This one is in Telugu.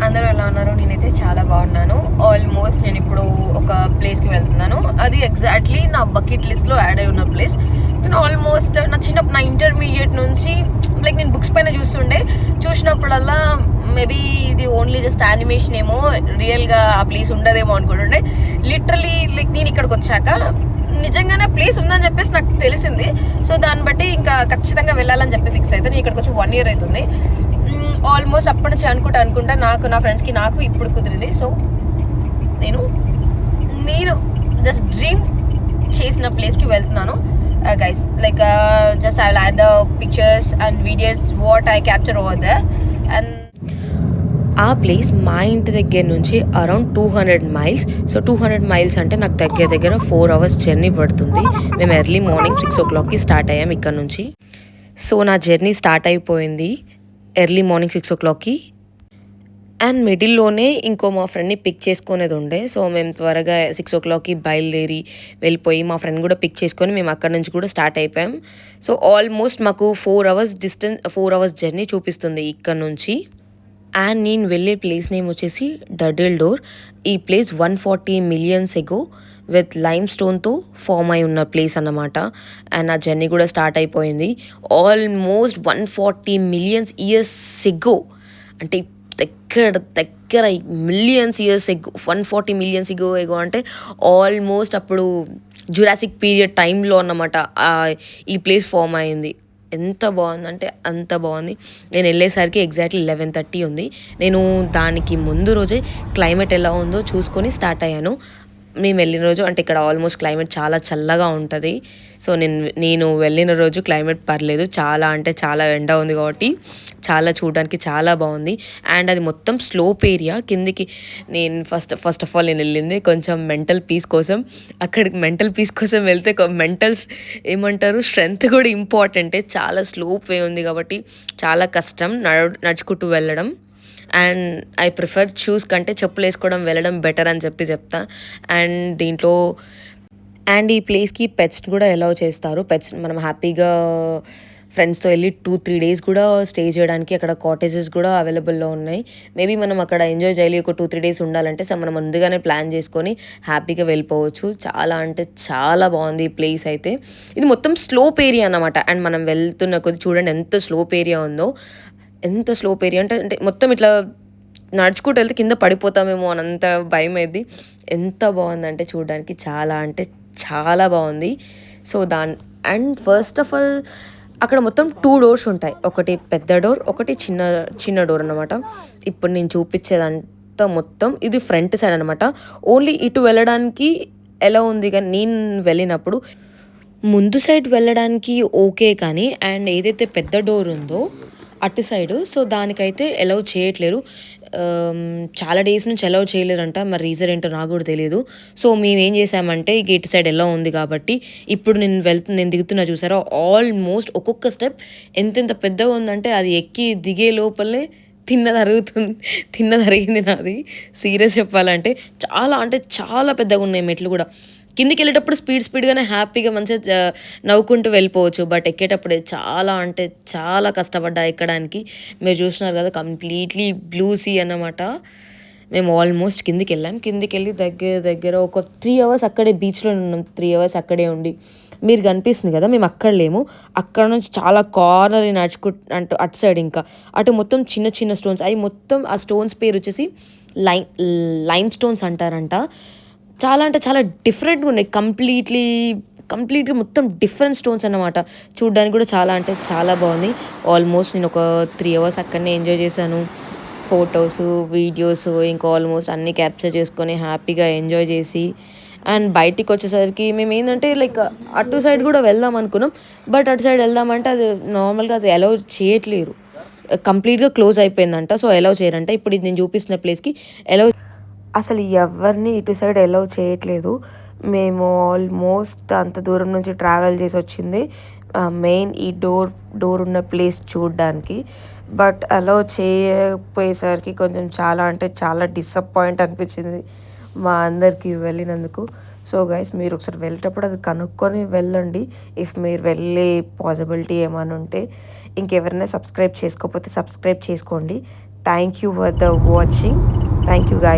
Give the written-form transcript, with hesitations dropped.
అందరూ ఎలా ఉన్నారు? నేనైతే చాలా బాగున్నాను. ఆల్మోస్ట్ నేను ఇప్పుడు ఒక ప్లేస్కి వెళ్తున్నాను. అది ఎగ్జాక్ట్లీ నా బకెట్ లిస్ట్లో యాడ్ అయి ఉన్న ప్లేస్. నేను ఆల్మోస్ట్ నా ఇంటర్మీడియట్ నుంచి లైక్ నేను బుక్స్ పైన చూసినప్పుడల్లా మేబీ ఇది ఓన్లీ జస్ట్ యానిమేషన్ ఏమో, రియల్గా ఆ ప్లేస్ ఉండదేమో అనుకుంటుండే. లిటరలీ లైక్ నేను ఇక్కడికి వచ్చాక నిజంగానే ప్లేస్ ఉందని చెప్పేసి నాకు తెలిసింది. సో దాన్ని బట్టి ఇంకా ఖచ్చితంగా వెళ్ళాలని చెప్పి ఫిక్స్ అయితే నేను ఇక్కడికి వచ్చి 1 year అవుతుంది. ఆల్మోస్ట్ అప్పటి నుంచి అనుకుంటా నా ఫ్రెండ్స్కి నాకు ఇప్పుడు కుదిరింది. సో నేను జస్ట్ డ్రీమ్ చేసిన ప్లేస్కి వెళ్తున్నాను guys. Like just I will add the pictures and videos what I capture over there. And ఆ ప్లేస్ మా ఇంటి దగ్గర నుంచి అరౌండ్ 200 miles. సో 200 miles అంటే నాకు దగ్గర 4 hours జర్నీ పడుతుంది. మేము ఎర్లీ మార్నింగ్ 6 o'clockకి స్టార్ట్ అయ్యాం ఇక్కడ నుంచి. సో నా జర్నీ స్టార్ట్ అయిపోయింది ఎర్లీ మార్నింగ్ 6 o'clockకి. అండ్ మిడిల్లోనే ఇంకో మా ఫ్రెండ్ని పిక్ చేసుకునేది ఉండే. సో మేము త్వరగా 6 o'clockకి బయలుదేరి వెళ్ళిపోయి మా ఫ్రెండ్ కూడా పిక్ చేసుకొని మేము అక్కడ నుంచి కూడా స్టార్ట్ అయిపోయాం. సో ఆల్మోస్ట్ మాకు 4 hours జర్నీ చూపిస్తుంది ఇక్కడ నుంచి. అండ్ నేను వెళ్ళే ప్లేస్ నేమ్ వచ్చేసి డడిల్ డోర్. ఈ place 140 million ago with lime స్టోన్తో ఫామ్ అయి ఉన్న ప్లేస్ అన్నమాట. అండ్ నా జర్నీ కూడా స్టార్ట్ అయిపోయింది ఆల్మోస్ట్ 140 million years ఎగో. అంటే దగ్గర మిలియన్స్ ఇయర్స్ ఎగో, 140 million ఎగో అంటే ఆల్మోస్ట్ అప్పుడు జురాసిక్ పీరియడ్ టైంలో అన్నమాట ఈ ప్లేస్ ఫామ్ అయింది. ఎంత బాగుందంటే అంత బాగుంది. నేను వెళ్ళేసరికి ఎగ్జాక్ట్లీ 11:30 ఉంది. నేను దానికి ముందు రోజే క్లైమేట్ ఎలా ఉందో చూసుకొని స్టార్ట్ అయ్యాను. మేము వెళ్ళిన రోజు అంటే ఇక్కడ ఆల్మోస్ట్ క్లైమేట్ చాలా చల్లగా ఉంటుంది. సో నేను వెళ్ళిన రోజు క్లైమేట్ పర్లేదు, చాలా అంటే చాలా ఎండ ఉంది కాబట్టి చాలా చూడడానికి చాలా బాగుంది. అండ్ అది మొత్తం స్లోప్ ఏరియా కిందికి. నేను ఫస్ట్ ఆఫ్ ఆల్ నేను వెళ్ళింది కొంచెం మెంటల్ పీస్ కోసం. అక్కడికి మెంటల్ పీస్ కోసం వెళ్తే ఏమంటారు స్ట్రెంగ్త్ కూడా ఇంపార్టెంటే. చాలా స్లోప్ వే ఉంది కాబట్టి చాలా కష్టం నడుచుకుంటూ వెళ్ళడం. అండ్ ఐ ప్రిఫర్ షూస్ కంటే చెప్పులు వేసుకోవడం వెళ్ళడం బెటర్ అని చెప్తా. అండ్ ఈ ప్లేస్కి పెట్స్ కూడా అలౌ చేస్తారు. పెట్స్ మనం హ్యాపీగా ఫ్రెండ్స్తో వెళ్ళి 2-3 days కూడా స్టే చేయడానికి అక్కడ కాటేజెస్ కూడా అవైలబుల్లో ఉన్నాయి. మేబీ మనం అక్కడ ఎంజాయ్ చేయాలి, ఒక 2-3 days ఉండాలంటే సో మనం ముందుగానే ప్లాన్ చేసుకొని హ్యాపీగా వెళ్ళిపోవచ్చు. చాలా అంటే చాలా బాగుంది ఈ ప్లేస్ అయితే. ఇది మొత్తం స్లోప్ ఏరియా అన్నమాట. అండ్ మనం వెళ్తున్న కొద్ది చూడండి ఎంత స్లోప్ ఏరియా ఉందో. ఎంత స్లోప్ ఏరియా అంటే మొత్తం ఇట్లా నడుచుకుంటూ వెళ్తే కింద పడిపోతామేమో అనంత భయం అయింది. ఎంత బాగుందంటే చూడడానికి చాలా అంటే చాలా బాగుంది. So and first of all అక్కడ మొత్తం 2 doors ఉంటాయి. ఒకటి పెద్ద డోర్, ఒకటి చిన్న డోర్ అన్నమాట. ఇప్పుడు నేను చూపించేదంతా మొత్తం ఇది ఫ్రంట్ సైడ్ అనమాట. ఓన్లీ ఇటు వెళ్ళడానికి ఎలా ఉంది కానీ నేను వెళ్ళినప్పుడు ముందు సైడ్ వెళ్ళడానికి ఓకే, కానీ అండ్ ఏదైతే పెద్ద డోర్ ఉందో అటు సైడు సో దానికైతే అలౌ చేయట్లేరు. చాలా డేస్ నుంచి అలౌ చేయలేరంట. మరి రీజన్ ఏంటో నాకు కూడా తెలియదు. సో మేము ఏం చేసామంటే ఇటు సైడ్ ఎలా ఉంది కాబట్టి ఇప్పుడు నేను దిగుతున్నా చూసారా, ఆల్మోస్ట్ ఒక్కొక్క స్టెప్ ఎంత పెద్దగా ఉందంటే అది ఎక్కి దిగే లోపలనే తిన్నదరిగింది నాది. సీరియస్ చెప్పాలంటే చాలా అంటే చాలా పెద్దగా ఉన్నాయి మెట్లు కూడా. కిందికి వెళ్ళేటప్పుడు స్పీడ్గానే హ్యాపీగా మంచిగా నవ్వుకుంటూ వెళ్ళిపోవచ్చు. బట్ ఎక్కేటప్పుడే చాలా అంటే చాలా కష్టపడ్డా ఎక్కడానికి. మీరు చూస్తున్నారు కదా కంప్లీట్లీ బ్లూ సీ అన్నమాట. మేము ఆల్మోస్ట్ కిందికి వెళ్ళి దగ్గర ఒక 3 hours అక్కడే బీచ్లో ఉన్నాం. 3 hours అక్కడే ఉండి మీరు కనిపిస్తుంది కదా, మేము అక్కడ లేము. అక్కడ నుంచి చాలా కార్నర్ అటు సైడ్ ఇంకా అటు మొత్తం చిన్న స్టోన్స్. అవి మొత్తం ఆ స్టోన్స్ పేరు వచ్చేసి లైమ్ స్టోన్స్ అంటారంట. చాలా అంటే చాలా డిఫరెంట్గా ఉన్నాయి. కంప్లీట్గా మొత్తం డిఫరెంట్ స్టోన్స్ అన్నమాట. చూడ్డానికి కూడా చాలా అంటే చాలా బాగుంది. ఆల్మోస్ట్ నేను ఒక 3 hours అక్కడనే ఎంజాయ్ చేశాను. ఫొటోస్, వీడియోస్ ఇంకా ఆల్మోస్ట్ అన్నీ క్యాప్చర్ చేసుకొని హ్యాపీగా ఎంజాయ్ చేసి అండ్ బయటికి వచ్చేసరికి మేము ఏంటంటే లైక్ అటు సైడ్ కూడా వెళ్దాం అనుకున్నాం. బట్ అటు సైడ్ వెళ్దామంటే అది నార్మల్గా అది అలౌ చేయట్లేరు, కంప్లీట్గా క్లోజ్ అయిపోయిందంట. సో అలౌ చేయరంట. ఇప్పుడు ఇది నేను చూపిస్తున్న ప్లేస్కి అసలు ఎవరిని ఇటు సైడ్ అలౌ చేయట్లేదు. మేము ఆల్మోస్ట్ అంత దూరం నుంచి ట్రావెల్ చేసి వచ్చింది మెయిన్ ఈ డోర్ ఉన్న ప్లేస్ చూడడానికి. బట్ అలౌ చేయకపోయేసరికి కొంచెం చాలా అంటే చాలా డిసప్పాయింట్ అనిపించింది మా అందరికీ వెళ్ళినందుకు. సో గైస్ మీరు ఒకసారి వెళ్ళేటప్పుడు అది కనుక్కొని వెళ్ళండి ఇఫ్ మీరు వెళ్ళే పాసిబిలిటీ ఏమైనా ఉంటే. ఇంకెవరైనా సబ్స్క్రైబ్ చేసుకోకపోతే సబ్స్క్రైబ్ చేసుకోండి. Thank you for the watching. Thank you guys.